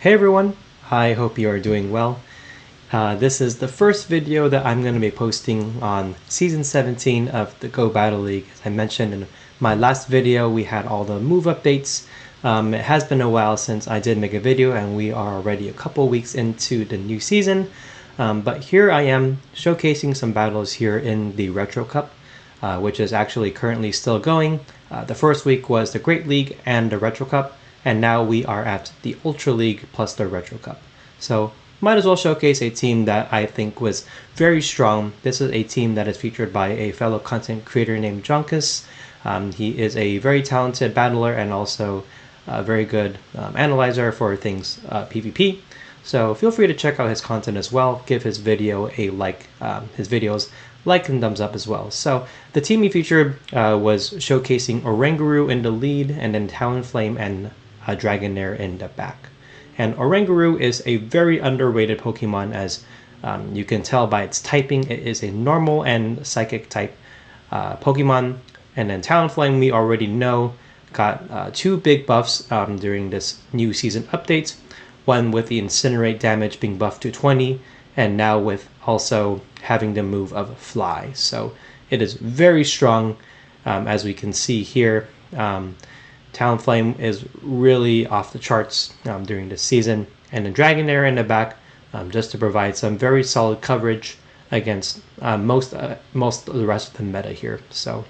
Hey everyone, I hope you are doing well. This is the first video that I'm going to be posting on Season 17 of the Go Battle League. As I mentioned in my last video, we had all the move updates. It has been a while since I did make a video and we are already a couple weeks into the new season. But here I am showcasing some battles here in the Retro Cup, which is actually currently still going. The first week was the Great League and the Retro Cup, and now we are at the Ultra League plus the Retro Cup. So might as well showcase a team that I think was very strong. This is a team that is featured by a fellow content creator named Jonkus. He is a very talented battler and also a very good analyzer for things PvP. So feel free to check out his content as well. Give his video a like, his videos like and thumbs up as well. So the team he featured was showcasing Oranguru in the lead, and then Talonflame and Dragonair in the back. And Oranguru is a very underrated Pokemon, as you can tell by its typing. It is a normal and psychic type Pokemon. And then Talonflame, we already know, got two big buffs during this new season update. One with the Incinerate damage being buffed to 20, and now with also having the move of Fly. So it is very strong, as we can see here. Talonflame is really off the charts during this season, and the Dragonair in the back just to provide some very solid coverage against most of the rest of the meta here. So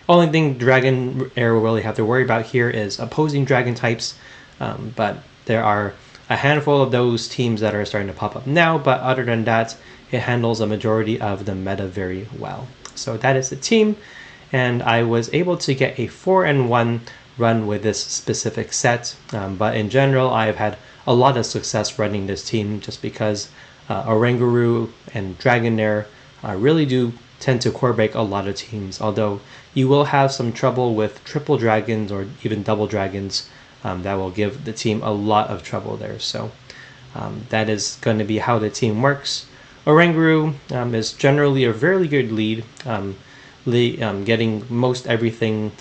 only thing Dragonair will really have to worry about here is opposing dragon types, but there are a handful of those teams that are starting to pop up now, but other than that, it handles a majority of the meta very well. So that is the team, and I was able to get a 4-1 run with this specific set, but in general I've had a lot of success running this team just because Oranguru and Dragonair really do tend to core break a lot of teams, although you will have some trouble with triple dragons or even double dragons. That will give the team a lot of trouble there. So that is going to be how the team works. Oranguru is generally a very good lead, getting most everything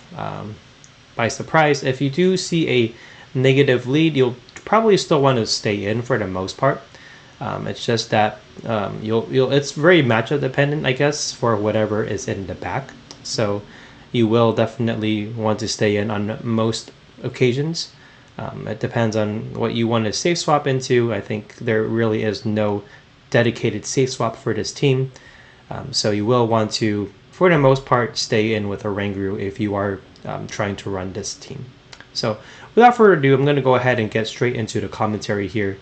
by surprise. If you do see a negative lead, you'll probably still want to stay in for the most part. It's just that it's very matchup dependent, I guess, for whatever is in the back. So you will definitely want to stay in on most occasions. It depends on what you want to safe swap into. I think there really is no dedicated safe swap for this team. So you will want to, for the most part, stay in with Oranguru if you are trying to run this team. So without further ado, I'm going to go ahead and get straight into the commentary here.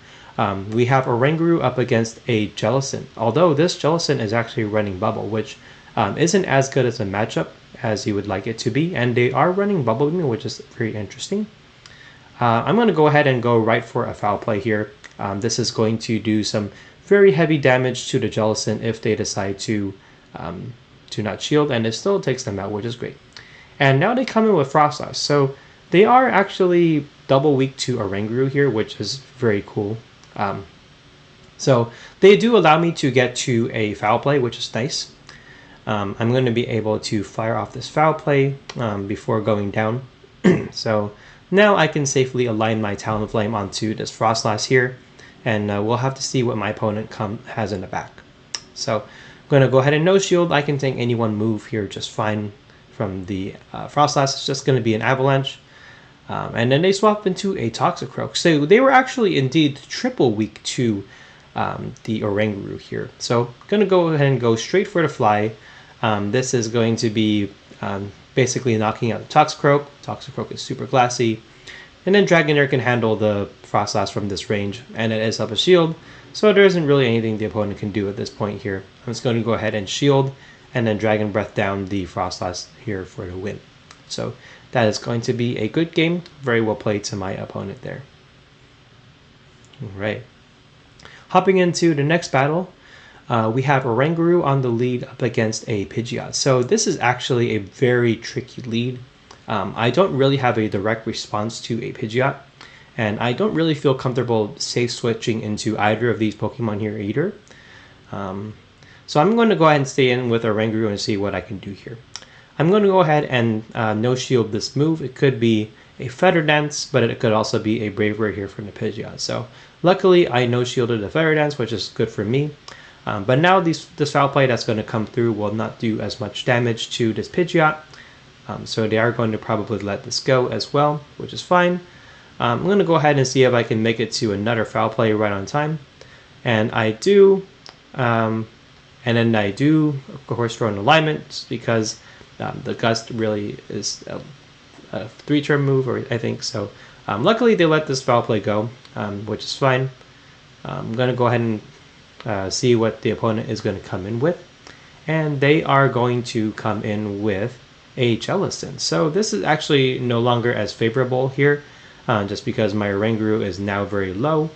We have Oranguru up against a Jellicent, although this Jellicent is actually running Bubble, which isn't as good as a matchup as you would like it to be, and they are running Bubble Beam, which is very interesting. I'm going to go ahead and go right for a foul play here. This is going to do some very heavy damage to the Jellicent if they decide to not shield, and it still takes them out, which is great. And now they come in with Frostlass, so they are actually double weak to Oranguru here, which is very cool. So they do allow me to get to a foul play, which is nice. I'm going to be able to fire off this foul play before going down. So now I can safely align my Talonflame onto this Frostlass here, and we'll have to see what my opponent has in the back. So I'm going to go ahead and no shield. I can take any one move here just fine from the Frostlass. It's just going to be an Avalanche. And then they swap into a Toxicroak. So they were actually indeed triple weak to the Oranguru here. So I'm going to go ahead and go straight for the Fly. This is going to be basically knocking out the Toxicroak. Toxicroak is super classy. And then Dragonair can handle the Frostlass from this range, and it is up a shield. So there isn't really anything the opponent can do at this point here. I'm just going to go ahead and shield, and then Dragon Breath down the Frostlass here for the win. So that is going to be a good game. Very well played to my opponent there. Alright. Hopping into the next battle, we have Oranguru on the lead up against a Pidgeot. So this is actually a very tricky lead. I don't really have a direct response to a Pidgeot, and I don't really feel comfortable safe switching into either of these Pokemon here either. So I'm going to go ahead and stay in with Oranguru and see what I can do here. I'm going to go ahead and no shield this move. It could be a Feather Dance, but it could also be a Bravery here from the Pidgeot. So luckily I no-shielded the Feather Dance, which is good for me. But now this Foul Play that's going to come through will not do as much damage to this Pidgeot. So they are going to probably let this go as well, which is fine. I'm going to go ahead and see if I can make it to another Foul Play right on time. And I do. And then I do, of course, throw an alignment because the Gust really is a 3-turn move, or I think so. Luckily, they let this Foul Play go, which is fine. I'm going to go ahead and see what the opponent is going to come in with. And they are going to come in with a Jellicent. So this is actually no longer as favorable here, just because my Oranguru is now very low.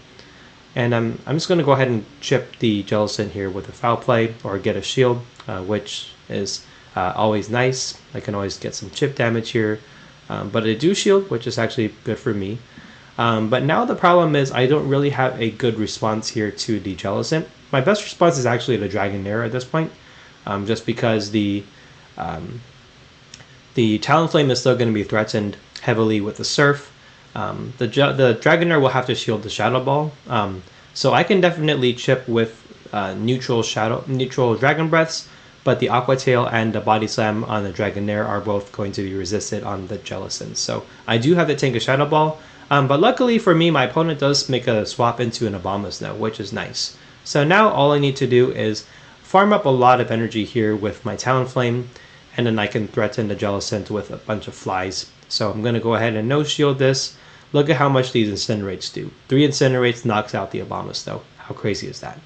And I'm just going to go ahead and chip the Jellicent here with a Foul Play or get a shield, which is always nice. I can always get some chip damage here, but I do shield, which is actually good for me. But now the problem is I don't really have a good response here to the Jellicent. My best response is actually the Dragonair at this point, just because the Talonflame is still going to be threatened heavily with the Surf. The Dragonair will have to shield the Shadow Ball, so I can definitely chip with neutral Dragon Breaths, but the Aqua Tail and the Body Slam on the Dragonair are both going to be resisted on the Jellicent. So I do have to tank a Shadow Ball, but luckily for me, my opponent does make a swap into an Abomasnow, which is nice. So now all I need to do is farm up a lot of energy here with my Talonflame, and then I can threaten the Jellicent with a bunch of flies. So I'm going to go ahead and no-shield this. Look at how much these Incinerates do. 3 Incinerates knocks out the Abomasnow. How crazy is that?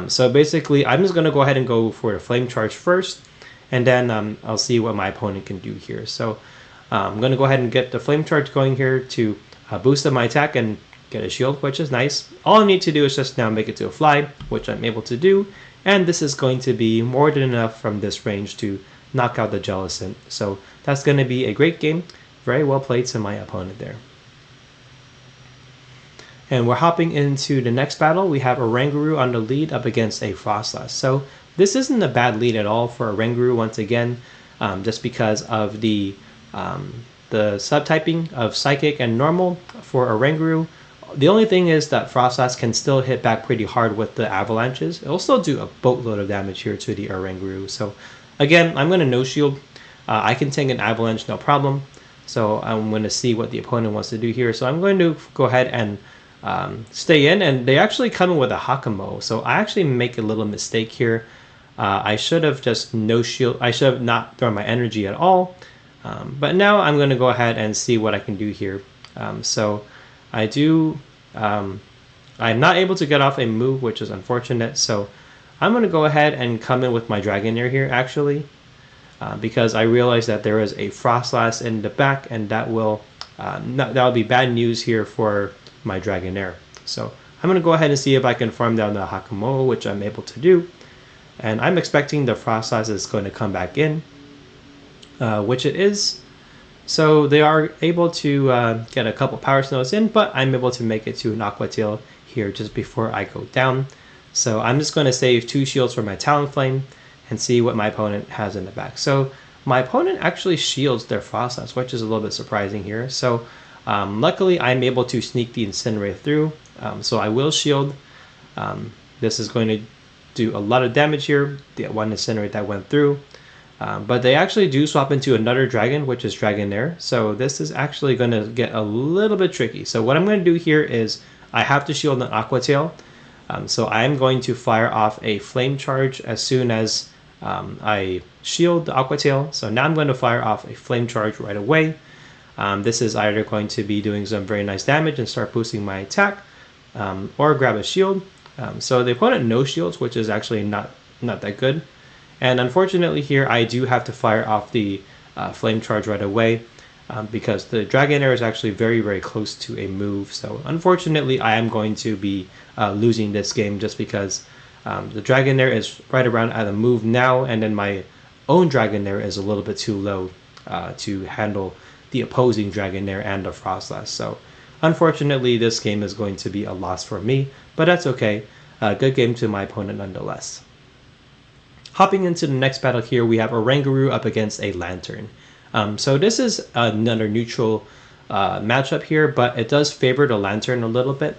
So basically, I'm just going to go ahead and go for the Flame Charge first, and then I'll see what my opponent can do here. So I'm going to go ahead and get the Flame Charge going here to boost up my attack and get a shield, which is nice. All I need to do is just now make it to a fly, which I'm able to do, and this is going to be more than enough from this range to knock out the Jellicent. So that's going to be a great game. Very well played to my opponent there. And we're hopping into the next battle. We have Oranguru on the lead up against a Frostlass. So this isn't a bad lead at all for Oranguru once again, just because of the subtyping of Psychic and Normal for Oranguru. The only thing is that Frostlass can still hit back pretty hard with the Avalanches. It'll still do a boatload of damage here to the Oranguru. So again, I'm going to no-shield. I can tank an Avalanche, no problem. So I'm going to see what the opponent wants to do here. So I'm going to go ahead and stay in, and they actually come in with a Hakamo. So I actually make a little mistake here. I should have just no-shield. I should have not thrown my energy at all. But now I'm going to go ahead and see what I can do here. So I do. I'm not able to get off a move, which is unfortunate. So I'm going to go ahead and come in with my Dragonair here, actually. Because I realized that there is a Frostlass in the back, and that will be bad news here for my Dragonair. So I'm going to go ahead and see if I can farm down the Hakamo, which I'm able to do. And I'm expecting the Frostlass is going to come back in, which it is. So they are able to get a couple Power Snows in, but I'm able to make it to an Aqua Tail here just before I go down. So I'm just going to save 2 shields for my Talonflame and see what my opponent has in the back. So my opponent actually shields their Frostlass, which is a little bit surprising here. So luckily I'm able to sneak the Incinerate through. So I will shield. This is going to do a lot of damage here, the one Incinerate that went through. But they actually do swap into another dragon, which is Dragonair. So this is actually going to get a little bit tricky. So what I'm going to do here is I have to shield an Aqua Tail. So I'm going to fire off a Flame Charge as soon as I shield the Aqua Tail. So now I'm going to fire off a Flame Charge right away. This is either going to be doing some very nice damage and start boosting my attack, or grab a shield. So the opponent no shields, which is actually not that good. And unfortunately here I do have to fire off the Flame Charge right away, because the Dragonair is actually very, very close to a move. So unfortunately I am going to be losing this game just because the Dragonair is right around at a move now, and then my own Dragonair is a little bit too low to handle the opposing Dragonair and the Frostlass. So unfortunately this game is going to be a loss for me, but that's okay. Good game to my opponent nonetheless. Hopping into the next battle here, we have Oranguru up against a Lantern. So this is another neutral matchup here, but it does favor the Lantern a little bit.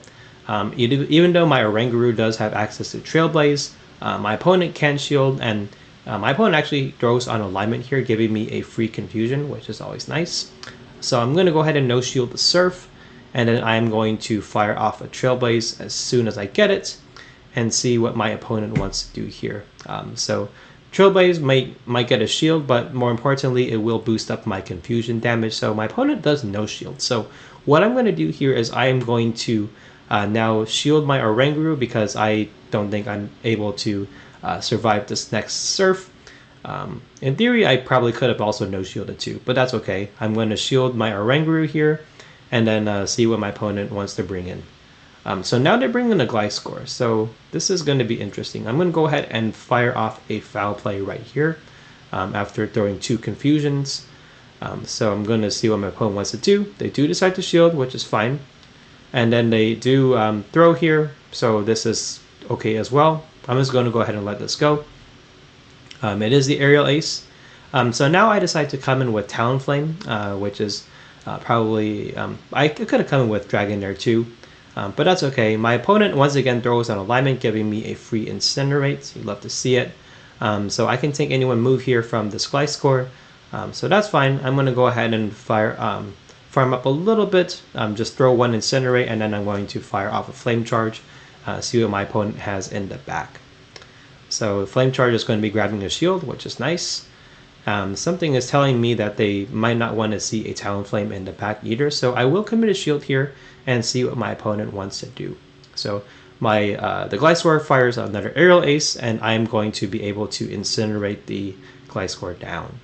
Even though my Oranguru does have access to Trailblaze, my opponent can shield, and my opponent actually throws on alignment here, giving me a free confusion, which is always nice. So I'm going to go ahead and no shield the Surf, and then I'm going to fire off a Trailblaze as soon as I get it, and see what my opponent wants to do here. So Trailblaze might get a shield, but more importantly, it will boost up my confusion damage. So my opponent does no shield. So what I'm going to do here is I am going to now shield my Oranguru, because I don't think I'm able to survive this next Surf. In theory, I probably could have also no shielded too, but that's okay. I'm going to shield my Oranguru here, and then see what my opponent wants to bring in. So now they're bringing a Gliscor, so this is going to be interesting. I'm going to go ahead and fire off a Foul Play right here after throwing 2 confusions. So I'm going to see what my opponent wants to do. They do decide to shield, which is fine. And then they do throw here, so this is okay as well. I'm just going to go ahead and let this go. It is the Aerial Ace. So now I decide to come in with Talonflame, which is probably... I could have come in with Dragonair too, but that's okay. My opponent once again throws on alignment, giving me a free Incinerate. You'd love to see it. So I can take any one move here from this Gliscor. So that's fine. I'm going to go ahead and farm up a little bit, just throw 1 Incinerate, and then I'm going to fire off a Flame Charge, see what my opponent has in the back. So Flame Charge is going to be grabbing a shield, which is nice. Something is telling me that they might not want to see a Talonflame in the back either, so I will commit a shield here and see what my opponent wants to do. So the Gliscor fires another Aerial Ace, and I'm going to be able to Incinerate the Gliscor down.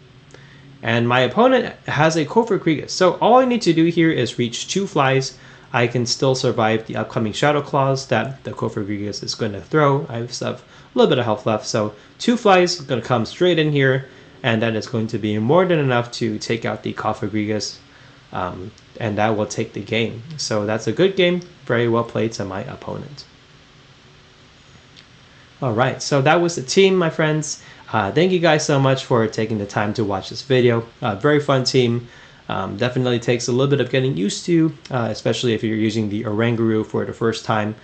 And my opponent has a Cofagrigus, so all I need to do here is reach 2 flies. I can still survive the upcoming Shadow Claws that the Cofagrigus is going to throw. I still have a little bit of health left, so 2 flies is going to come straight in here, and that is going to be more than enough to take out the Cofagrigus, and that will take the game. So that's a good game, very well played to my opponent. Alright, so that was the team, my friends. Thank you guys so much for taking the time to watch this video. Very fun team. Definitely takes a little bit of getting used to, especially if you're using the Oranguru for the first time.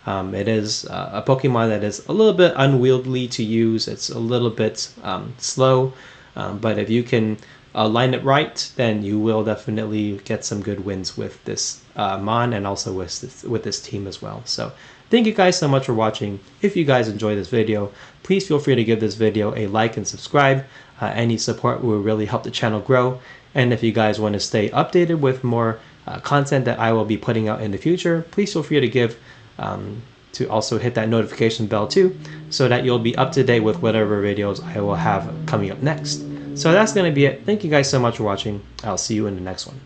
It is a Pokemon that is a little bit unwieldy to use. It's a little bit slow, but if you can line it right, then you will definitely get some good wins with this Mon, and also with this team as well. So thank you guys so much for watching. If you guys enjoyed this video, please feel free to give this video a like and subscribe. Any support will really help the channel grow. And if you guys want to stay updated with more content that I will be putting out in the future, please feel free to also hit that notification bell too, so that you'll be up to date with whatever videos I will have coming up next. So that's going to be it. Thank you guys so much for watching. I'll see you in the next one.